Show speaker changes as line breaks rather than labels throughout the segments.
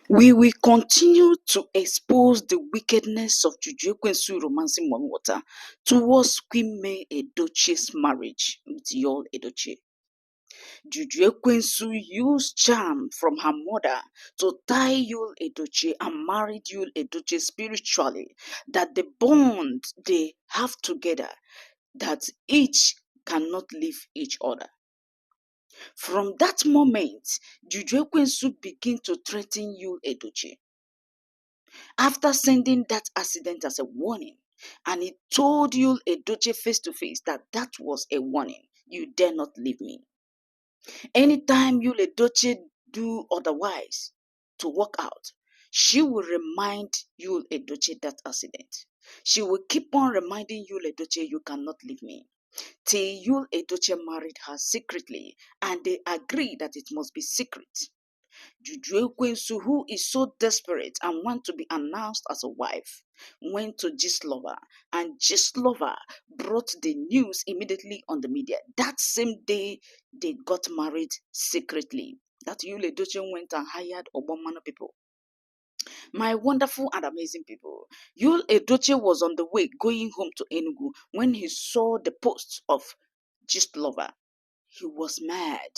We will continue to expose the wickedness of Juju Ekwensu romancing Mommy Water towards Queen May Edochie's marriage with Yul Edochie. Juju Ekwensu used charm from her mother to tie Yul Edochie and married Yul Edochie spiritually, that the bond they have together, that each cannot leave each other. From that moment, Juju Ekwensu began to threaten Yul Edochie. After sending that accident as a warning, and he told Yul Edochie face to face that that was a warning. You dare not leave me. Anytime Yul Edochie do otherwise to walk out, she will remind Yul Edochie that accident. She will keep on reminding Yul Edochie, you cannot leave me. Till Yul Edochie married her secretly, and they agreed that it must be secret. Juju Ekwensu, who is so desperate and want to be announced as a wife, went to Gislover, and Gislover brought the news immediately on the media. That same day, they got married secretly. That Yul Edochie went and hired Obomano people. My wonderful and amazing people, Yul Edochie was on the way going home to Enugu when he saw the post of Gislover. He was mad.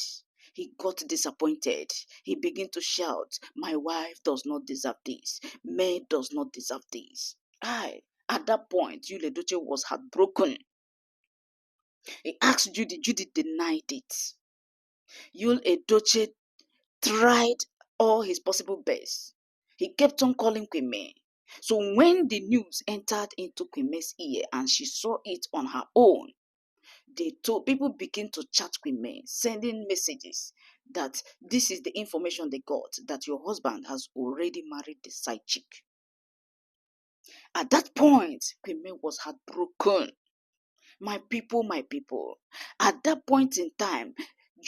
He got disappointed. He began to shout, my wife does not deserve this. May does not deserve this. At that point, Yul Edochie was heartbroken. He asked Judy. Judy denied it. Yul Edochie tried all his possible best. He kept on calling Queen May. So when the news entered into Queen May's ear and she saw it on her own, people begin to chat Queen May, sending messages that this is the information they got, that your husband has already married the side chick. At that point, Queen May was heartbroken. My people, at that point in time,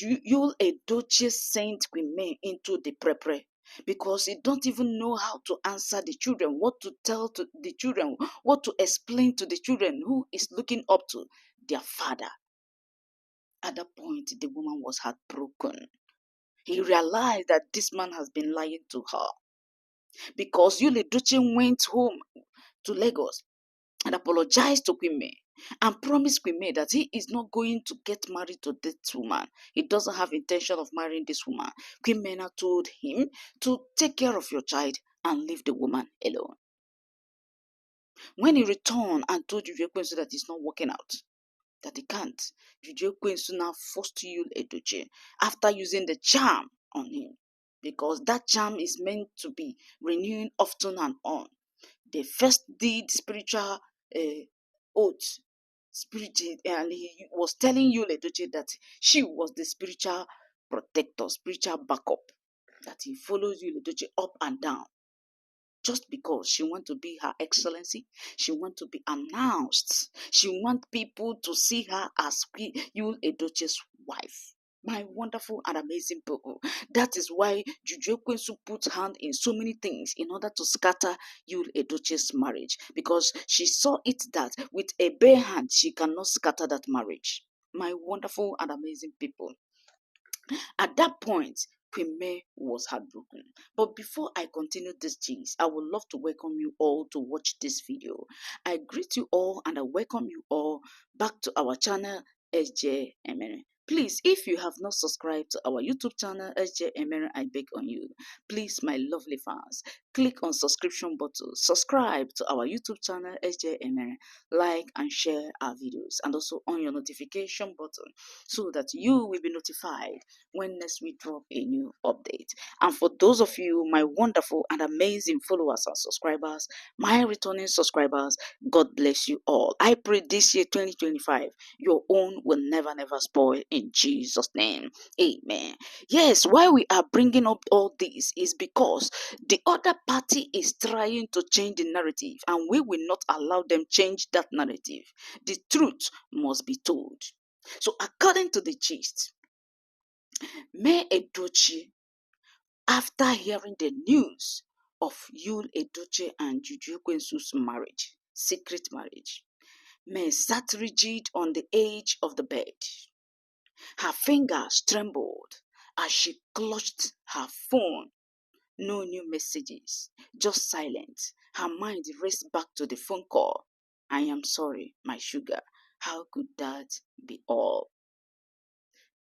Yul Edochie sent Queen May into the prepare, because he don't even know how to answer the children, what to tell to the children, what to explain to the children who is looking up to their father. At that point, the woman was heartbroken. He realized that this man has been lying to her, because Yul Edochie went home to Lagos and apologized to Queen May and promised Queen May that he is not going to get married to this woman. He doesn't have intention of marrying this woman. Queen May now told him to take care of your child and leave the woman alone. When he returned and told Juju Ekwensu that it's not working out, that he can't, Juju Ekwensu now forced Yul Edochie after using the charm on him, because that charm is meant to be renewing often and on. They first did spiritual oath, and he was telling Yul Edochie that she was the spiritual protector, spiritual backup, that he follows Yul Edochie up and down. Just because she wants to be her excellency, she wants to be announced, she wants people to see her as Yul Edochie's wife. My wonderful and amazing people. That is why Juju Ekwensu put hand in so many things in order to scatter Yul Edochie's marriage, because she saw it that with a bare hand she cannot scatter that marriage. My wonderful and amazing people. At that point, Queen May was heartbroken. But before I continue this gist, I would love to welcome you all to watch this video. I greet you all and I welcome you all back to our channel, SJ Emere. Please, if you have not subscribed to our YouTube channel, SJ Emere, I beg on you. Please, my lovely fans, click on subscription button, subscribe to our YouTube channel, SJ Emere, like and share our videos, and also on your notification button so that you will be notified when next we drop a new update. And for those of you, my wonderful and amazing followers and subscribers, my returning subscribers, God bless you all. I pray this year 2025, your own will never spoil in Jesus' name. Amen. Yes, why we are bringing up all this is because the other party is trying to change the narrative, and we will not allow them change that narrative. The truth must be told. So according to the gist, May Edochie, after hearing the news of Yul Edochie and Juju Ekwensu's marriage, secret marriage, May sat rigid on the edge of the bed. Her fingers trembled as she clutched her phone, No new messages, just silence. Her mind raced back to the phone call. I am sorry, my sugar. How could that be all?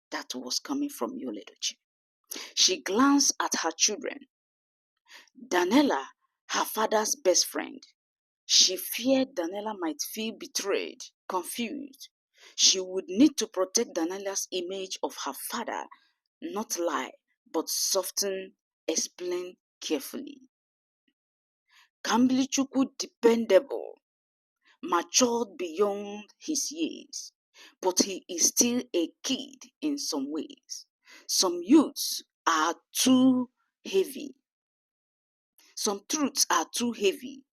That was coming from Yul Edochie. She glanced at her children. Daniela, her father's best friend. She feared Daniela might feel betrayed, confused. She would need to protect Daniela's image of her father, not lie, but soften, explain carefully. Kambilichukwu dependable, matured beyond his years, but he is still a kid in some ways. Some youths are too heavy. Some truths are too heavy.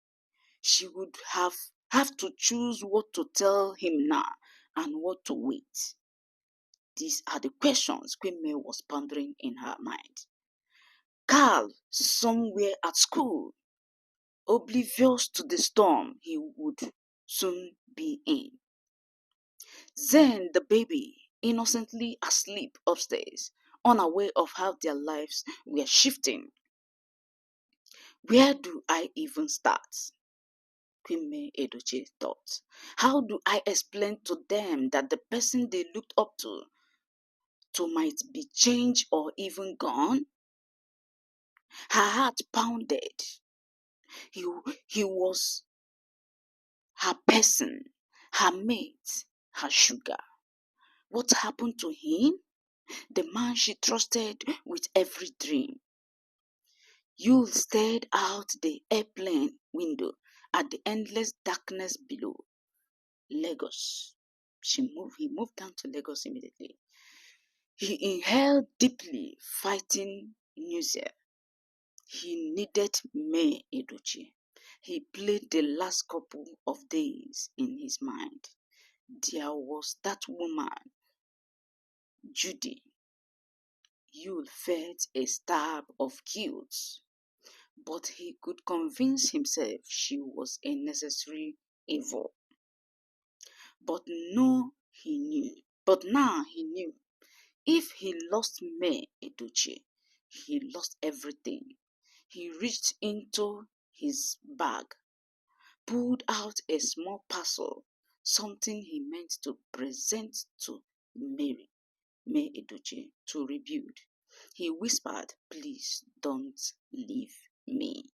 She would have to choose what to tell him now and what to wait. These are the questions Queen May was pondering in her mind. Carl, somewhere at school, oblivious to the storm he would soon be in. Then the baby, innocently asleep upstairs, unaware of how their lives were shifting. Where do I even start? Queen Edochie thought. How do I explain to them that the person they looked up to might be changed or even gone? Her heart pounded. He was her person, her mate, her sugar. What happened to him? The man she trusted with every dream. Yul stared out the airplane window at the endless darkness below. Lagos. He moved down to Lagos immediately. He inhaled deeply, fighting nausea. He needed May Edochie. He played the last couple of days in his mind. There was that woman, Judy. Yul felt a stab of guilt, but he could convince himself she was a necessary evil. But now he knew. If he lost May Edochie, he lost everything. He reached into his bag, pulled out a small parcel, something he meant to present to May Edochie to rebuild. He whispered, "Please don't leave me."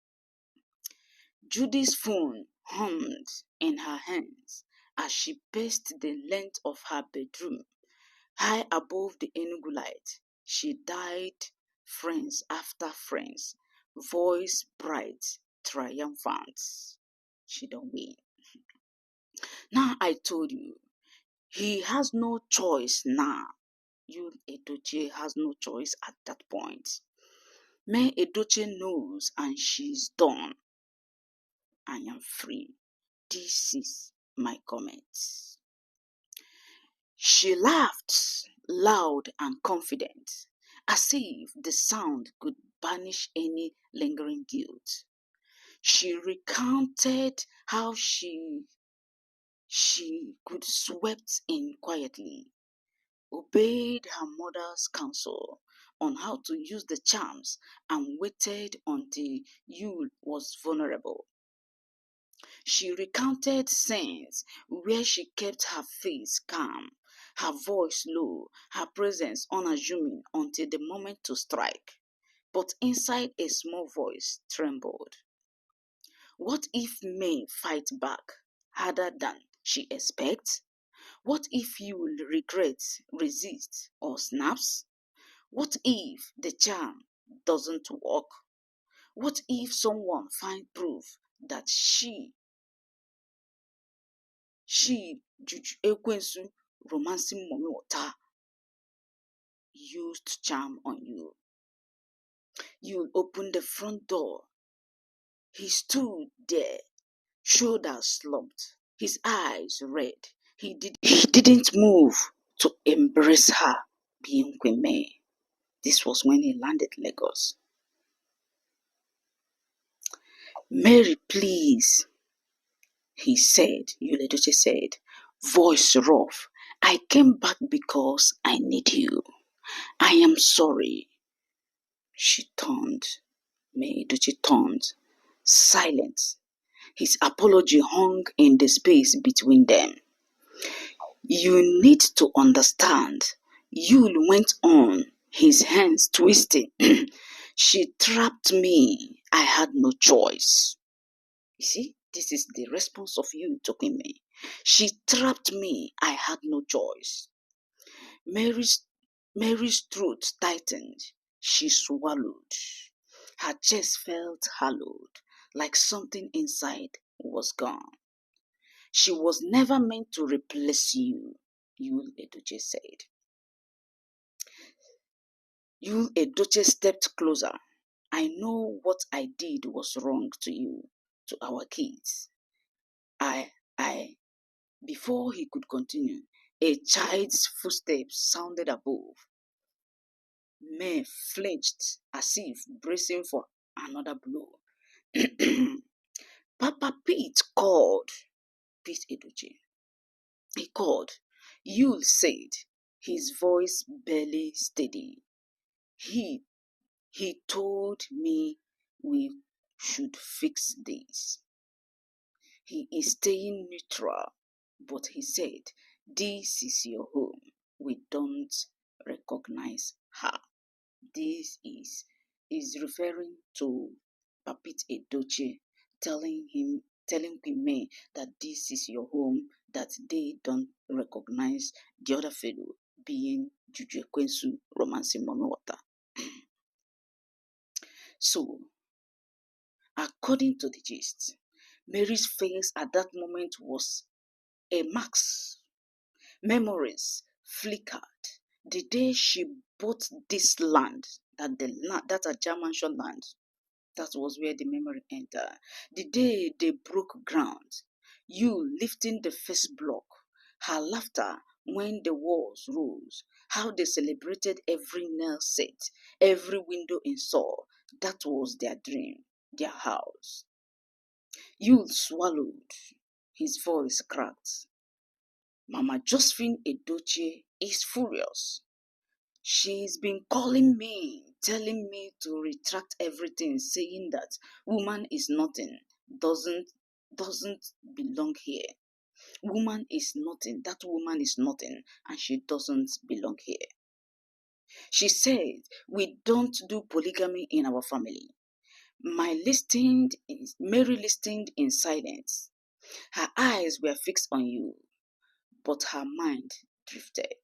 Judy's phone hummed in her hands as she paced the length of her bedroom. High above the Enugu light, she dialed friends after friends, voice bright, triumphant. She don't win. Now I told you, he has no choice now. Yul Edochie has no choice at that point. May Edochie knows and she's done. I am free. This is my comment. She laughed, loud and confident, as if the sound could banish any lingering guilt. She recounted how she could swept in quietly, obeyed her mother's counsel on how to use the charms, and waited until Yul was vulnerable. She recounted scenes where she kept her face calm, her voice low, her presence unassuming until the moment to strike. But inside a small voice trembled. What if May fight back harder than she expects? What if you will regret, resist, or snaps? What if the charm doesn't work? What if someone finds proof that she Juju Ekwensu, romancing mommy water, used charm on you? You opened the front door. He stood there, shoulders slumped, his eyes red. He didn't move to embrace her being Queen May. This was when he landed Lagos. "Mary, please," he said, Yul Edochie said, voice rough. "I came back because I need you. I am sorry." She turned. May Edochie turned silent. His apology hung in the space between them. You need to understand, Yul went on, his hands twisting. She trapped me. I had no choice. You see, this is the response of you talking me. She trapped me. I had no choice. Mary's throat tightened. She swallowed. Her chest felt hollowed, like something inside was gone. She was never meant to replace you, Yul Edochie said. Yul Edochie stepped closer. I know what I did was wrong to you, to our kids. Before he could continue, a child's footsteps sounded above. May flinched as if bracing for another blow. Papa Pete called. Pete Edochie. He called. Yul said, his voice barely steady. He told me we should fix this. He is staying neutral, but he said, this is your home. We don't recognize her. This is referring to Papit Edochie telling Queen May that this is your home, that they don't recognize the other fellow being Juju Ekwensu romancing Mommy Water. So, according to the gist, Mary's face at that moment was a mask. Memories flickered. The day she bought this land, that's a German land, that was where the memory entered. The day they broke ground, you lifting the first block, her laughter when the walls rose, how they celebrated every nail set, every window installed. That was their dream, their house. Yul swallowed. His voice cracked. Mama Josephine Edochie is furious. She's been calling me, telling me to retract everything, saying that woman is nothing, doesn't belong here. Woman is nothing, that woman is nothing, and she doesn't belong here. She said, we don't do polygamy in our family. Mary listened in silence. Her eyes were fixed on you, but her mind drifted.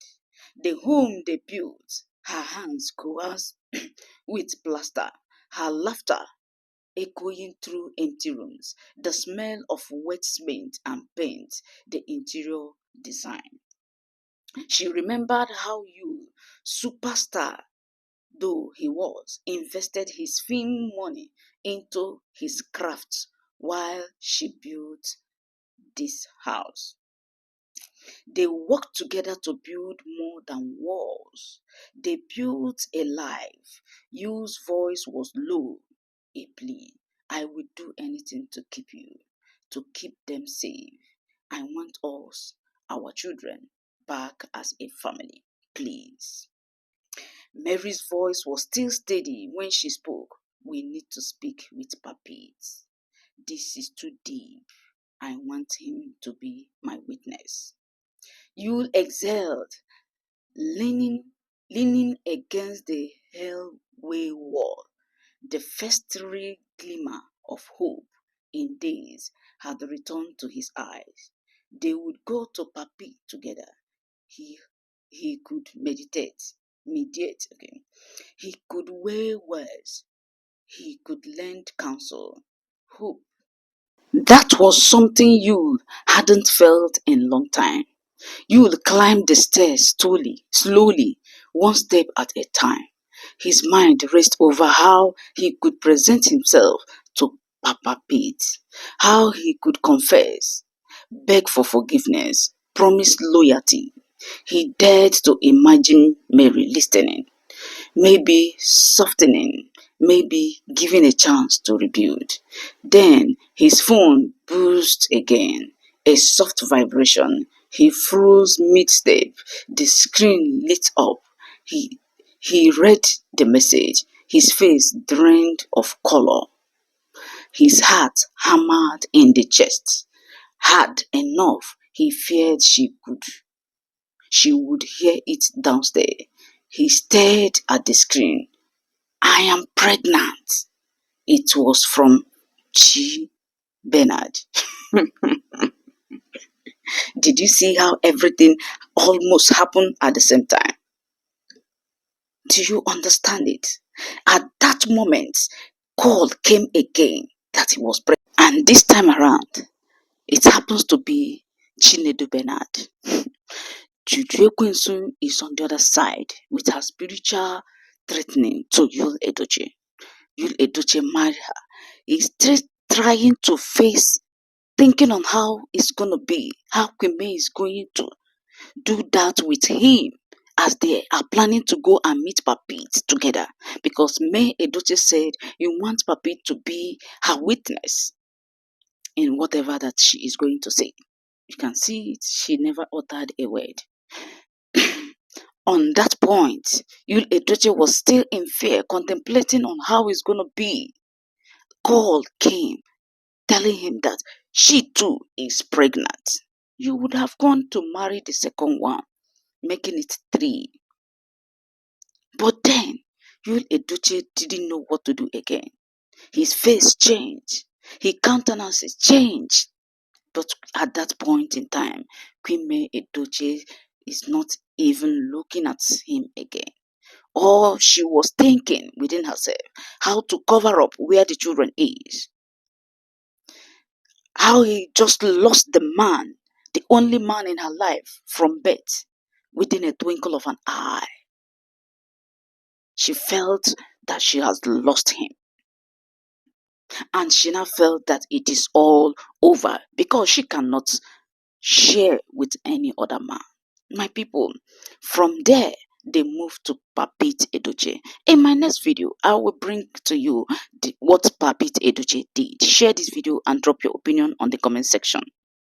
The home they built, her hands coerced with plaster, her laughter echoing through empty rooms, the smell of wet cement and paint, the interior design. She remembered how you, superstar though he was, invested his film money into his craft while she built this house. They worked together to build more than walls. They built a life. Yu's voice was low, a plea. I would do anything to keep you, to keep them safe. I want us, our children, back as a family, please. Mary's voice was still steady when she spoke. We need to speak with Papit. This is too deep. I want him to be my witness. Yul exhaled, leaning against the hallway wall. The festering glimmer of hope in days had returned to his eyes. They would go to Papi together. He could mediate. Okay. He could weigh words. He could lend counsel. Hope. That was something you hadn't felt in a long time. You will climb the stairs slowly, one step at a time. His mind raced over how he could present himself to Papa Pete, how he could confess, beg for forgiveness, promise loyalty. He dared to imagine Mary listening, maybe softening, maybe giving a chance to rebuild. Then his phone buzzed again, a soft vibration. He froze mid-step. The screen lit up. He read the message. his face drained of color, his heart hammered in the chest, hard enough he feared she would hear it downstairs. He stared at the screen. I am pregnant. It was from G. Bernard. Did you see how everything almost happened at the same time? Do you understand it? At that moment, call came again that he was pregnant. And this time around, it happens to be Chinedu Bernard. Judy is on the other side with her spiritual threatening to Yul Edochie. Yul Edochie married her. He's still trying to face, thinking on how it's going to be, how Queen May is going to do that with him as they are planning to go and meet Papit together. Because May Edochie said you want Papit to be her witness in whatever that she is going to say. You can see it, she never uttered a word. On that point, Yul Edochie was still in fear, contemplating on how it's going to be. Call came, telling him that she too is pregnant. You would have gone to marry the second one, making it 3. But then, Yul Edochie didn't know what to do again. His face changed. His countenance changed. But at that point in time, Queen May Edochie is not even looking at him again. Or she was thinking within herself how to cover up where the children is. How he just lost the man, the only man in her life from birth, within a twinkle of an eye. She felt that she has lost him. And she now felt that it is all over because she cannot share with any other man. My people, from there, they moved to Papit Edochie. In my next video, I will bring to you what Papit Edochie did. Share this video and drop your opinion on the comment section.